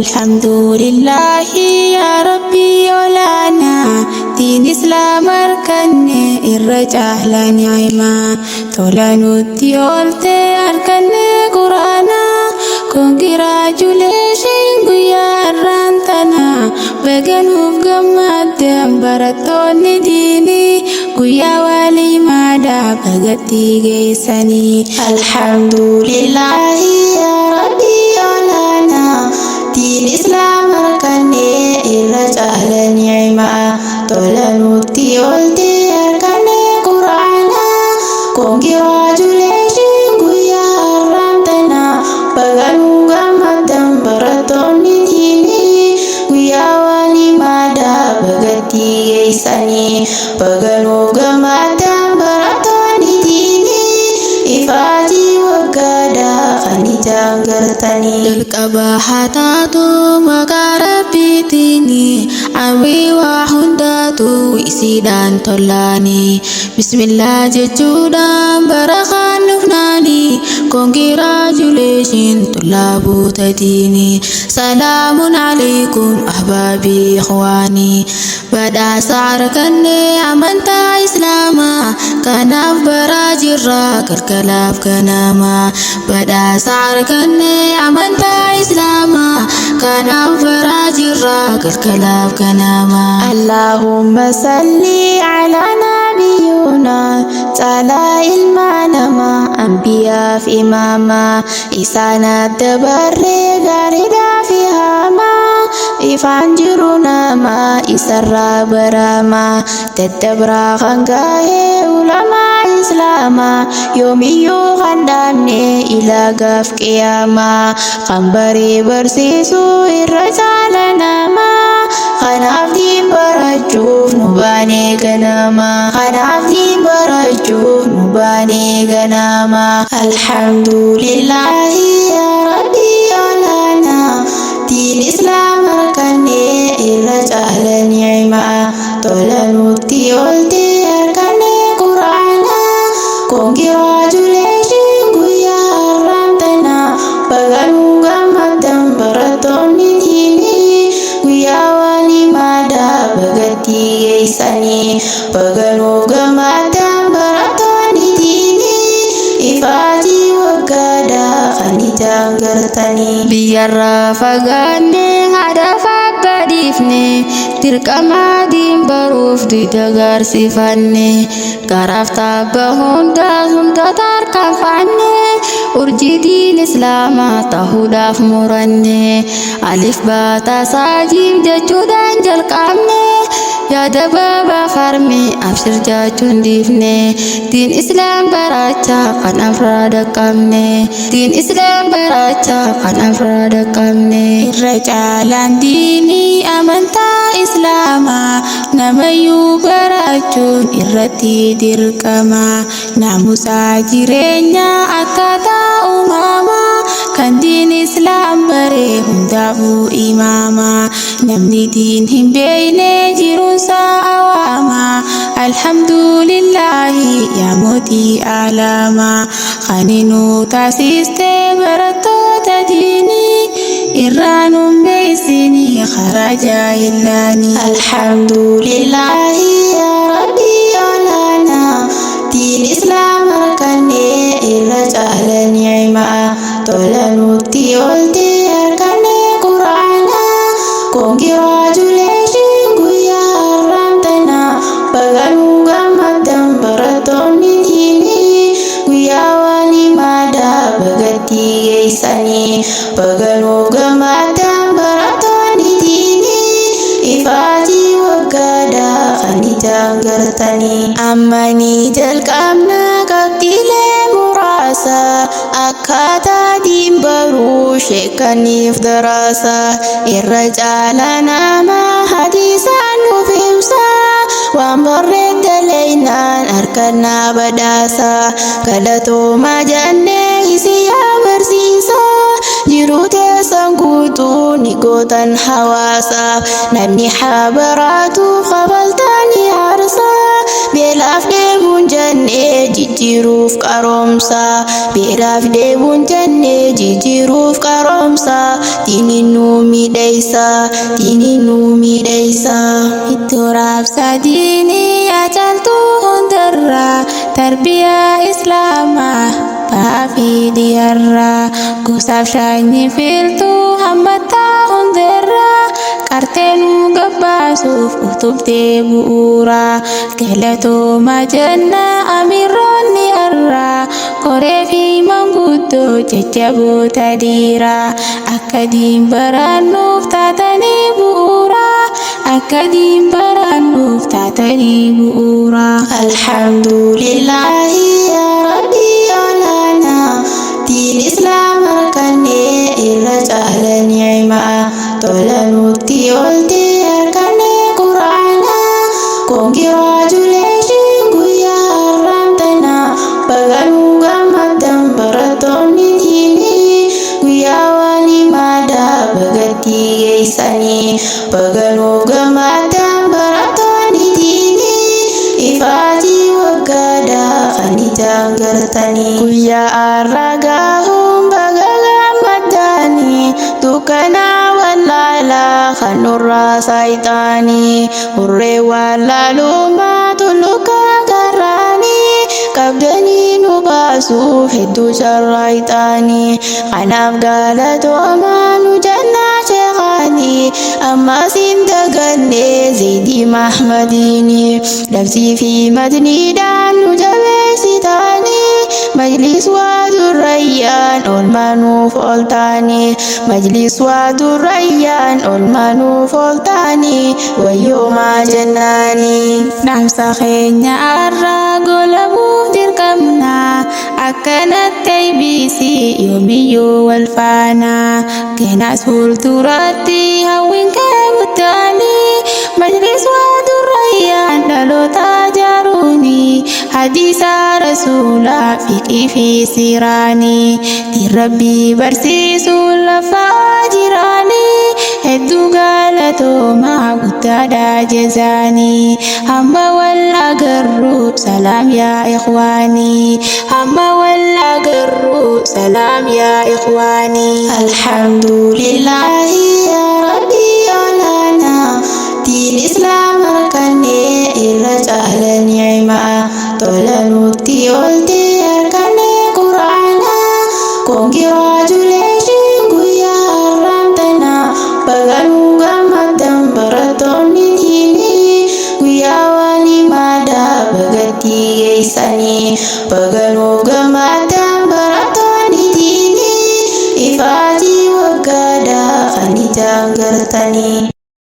الحمد لله يا ربي ولانا دين إسلام أركن الرجال نعمة تولانوتي أولت أركن قرانا congratulations guyyaa irraantanaa baganuuf gammaddeen barattoonni diinii guyyaa waliimaadhaa bagatti geessanii alhamdulillahi yaa rabbii olaanaa diin islaam harkannee irra caala ni'imaa tola nutti oolte harkannee quraanaa congratulations guyyaa irraantanaa baganuu gammaddeen barattoonni diinii guyyaa waliimaadhaa bagatti geessanii baganuu gammaddeen barattoonni diinii ifaatii waggaadhaa kan ijaan gartanii jalqaba hataatu maqaa rabbiitiini amrii waa hundaatu isiidhaan tollaanii bismillah jechuudhaan barakaan dhufnaanii congratulations tullaaboota diinii salaamun alaykum ahbaabii ikhwaanii badhaasa harkannee amantaa islaamaa kanaaf baraa jirraa galgalaaf ganamaa badhaasa harkannee amantaa islaamaa kanaaf baraa jirraa galgalaaf ganamaa Allahumma salli ala nabiyyuna caalaa ilma namaa anbiyaaf imaamaa isaanaaf dabarree gaariidhaaf hamaa ifaan jiru namaa isarraa baramaa daddabraa kan gaa'ee ulamaa islaamaa yoomiyyuu kan dhaabne ilaagaaf qiyaamaa kan baree barsiisuu irra caala namaa kanaaf diin barachuuf nu baanee ganamaa kanaaf diin barachuuf nu baanee ganamaa alhamdulillahi yaa rabbii olaanaa diin islaam harkannee irra caala ni'imaa tola nutti oolte harkannee quraanaa congratulations guyyaa irraantanaa baganuu gammaddeen barattoonni diinii guyyaa waliimaadhaa bagatti geessanii baganuu gammaddeen barattoonni diinii ifaatii waggaadhaa kan ijaan gartanii biyyarraa fagaannee hadafaaf gadiifne dirqamaa diin baruuf dida garsiifanne garaaf taabba hunda tarkaanfanne urjii diin islaamaa ta'uudhaaf muranne alif baataa saajiif jechuudhaan jalqabne yaada baabaa farme abshir jechuun dhiifne diin islaam barachaa kan afraa dhaqqabne diin islaam barachaa kan afraa dhaqqabne irra caalaan diinii amantaa islaamaa namayyuu barachuun irratti dirqama naamusaa jireenyaa akkaataa uumamaa kan diin islaam baree hundaafuu imaamaa namni diin hin beekne jiruunsaa awaamaa alhamdulillahi yaa mootii alamaa kaninuu taasistee barattoota diinii irraa nun beeksinii karaa jaahilaanii alhamdulillahi yaa rabbii olaanaa diin islaam harkannee irra caala ni'imaa tola nutti oolte harkannee quraanaa congratulations guyyaa irraantanaa baganuu gammaddeen barattoonni diinii guyyaa waliimaadhaa bagatti geessanii baganuu gammaddeen barattoonni diinii ifaatii waggaadhaa kan ijaan gartanii ammanii jalqabna qabxiilee muraasa akkaataa diin baruu sheekaniif daraasa irra caala namaa hadiisaan nuuf ibsa waan barreedda leeynaan harkannaa badhaasa galatooma jennee isiyaa barsiisa jiruu teessan guutuu ni gootan hawaasaaf namni haa baraatuuf qabaltanii harsa beelaaf deemu deebuun jennee jijjiiruuf qaroomsa. Beelaaf deebuun jennee jijjiiruuf qaroomsa. Diiniin nu miidhaysa, diiniin nu miidhaysa. Iddoo raabsaa diinii caaltuu hundarraa tarbiyaa islaamaa ba'aa fi dhiyaarraa gosaaf shaanyii filtuu hammataa hundarraa qartee nu gabbaasuuf utubdee bu'uuraa galatooma jennaa amiironni har'aa qoree fi manguddoo jajjaboota dhiiraa akka diin barannuuf taatanii bu'uuraa akka diin barannuuf taatanii bu'uuraa. Alhamdulillahi yaa rabbi olaana diin islaam harkannee irra caala ni'imaa tola nutti oolte harkannee quraana congratulations guyyaa har'aantana baga nu gammaddan barattoonni diinii guyyaa waliimaadaa bagatti geessanii baga nu gammaddan barattoonni diinii ifaatii waggaadhaa kan ijaan gartanii guyyaa har'a gaahuun baga gammaddanii dukkanaa wallaalaa kan nurraa saayitaanii hurree wallaalummaa tullukaa garraanii qabdanii nu baasuuf hedduu carraayitaanii kanaaf galatoomaa nu jannaa sheekaanii ammas hin dagannee Zeydii Mahmadiini labsii fi matniidhaan nu jabeessitaanii majlis waadurrayyaan olmanuuf oltaanii majlis waadurrayyaan olmanuuf oltaanii wayyoomaa jennaanii dhaamsa keenya har'aa golabuuf dirqamnaa akkanatti eeybisii yoomiyyuu wal faanaa keenas fuulduratti hawwiin kee guttaanii majlis waadurrayyaan dhaloota jaaruuni hadiisa rasuulaa fiqii fi siiraanii diin rabbii barsiisuun lafaa jiraanii hedduu galatoomaa guddaadhaa jazaanii hamma wal agarru salaam yaa ikhwaanii hamma wal agarru salaam yaa ikhwaanii. Alhamdulillahi yaa rabbi olaana diin islaam harkannee irra caala ni'imaa tola nutti oolte harkannee quraana congratulations guyyaa har'aantana baga nu gammaddan barattoonni diinii guyyaa waliimaadaa bagatti geessanii baga nu gammaddan barattoonni diinii ifaatii waggaadhaa kan ijaan gartanii.